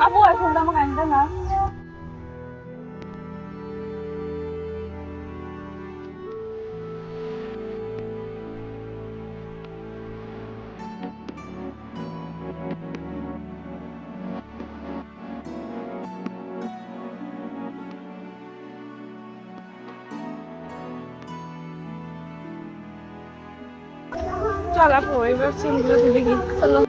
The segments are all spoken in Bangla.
আপু এখন তো আমাকে আনতে না। চল আপু এবার সিমগুলো দিবি কি? চলো।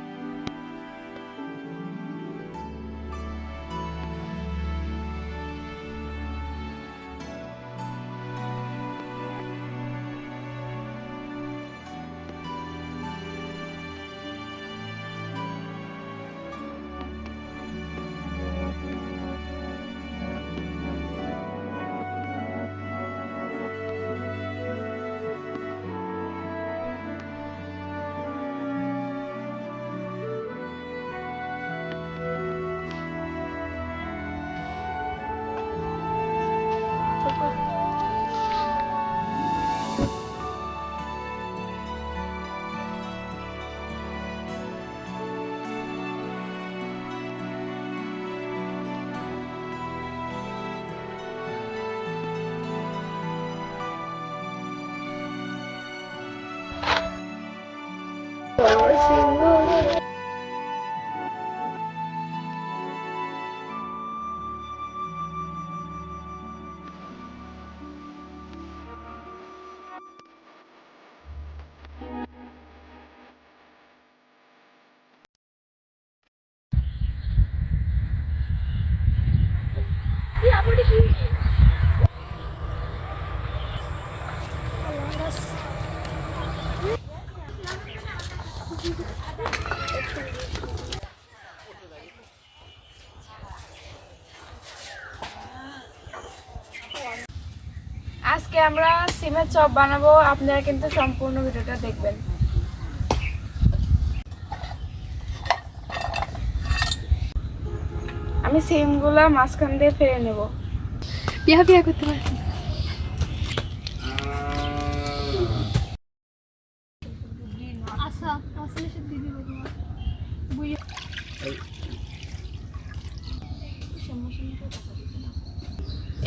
আজকে আমরা সিমের চপ বানাবো, আপনারা কিন্তু সম্পূর্ণ ভিডিওটা দেখবেন। আমি সিমগুলা মাঝখান দিয়ে ফেলে নেব। বিয়া বিয়া করতে পারছি। আচ্ছা আসলে সে দিদি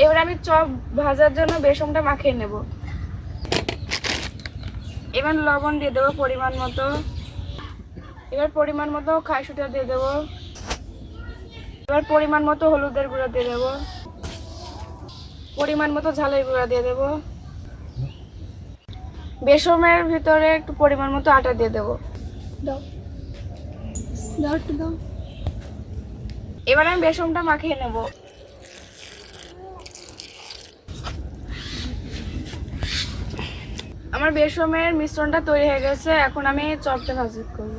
এবার আমি চপ ভাজার জন্য বেসনটা মাখিয়ে নেব। এবার লবণ দিয়ে দেবো পরিমাণ মতো। এবার পরিমাণ মতো খাইশুঁটা দিয়ে দেবো। এবার পরিমাণ মতো হলুদের গুঁড়া দিয়ে দেবো। পরিমাণ মতো ঝালের গুঁড়া দিয়ে দেবো। বেসনের ভিতরে একটু পরিমাণ মতো আটা দিয়ে দেবো। দাও দাও একটু দাও। এবার আমি বেসনটা মাখিয়ে নেব। আমার বেসনের মিশ্রণটা তৈরি হয়ে গেছে, এখন আমি চপটা ভাজি করব।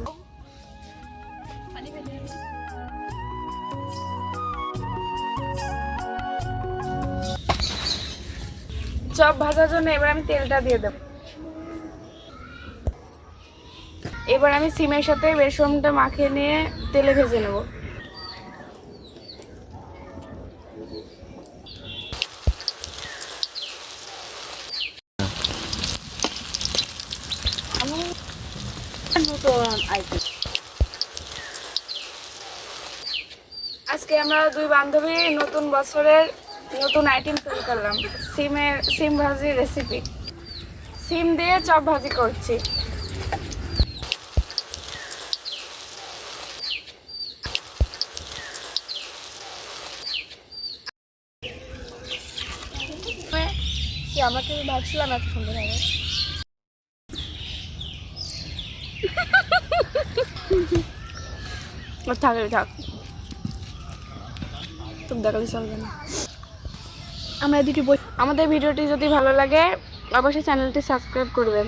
চপ ভাজার জন্য এবার আমি তেলটা দিয়ে দেব। এবার আমি সিমের সাথে বেসনটা মাখিয়ে নিয়ে তেলে ভেজে নেব। আজকে আমরা দুই বান্ধবী নতুন বছরের নতুন আইটেম তৈরি করলাম, সিম ভাজি রেসিপি। সিম দিয়ে চপ ভাজি করছি। আমাকে ভাবছিলাম এত সুন্দর হবে। থাক তুমি দেখালে চলবে না। আমরা দুটি বই। আমাদের ভিডিওটি যদি ভালো লাগে অবশ্যই চ্যানেলটি সাবস্ক্রাইব করবেন।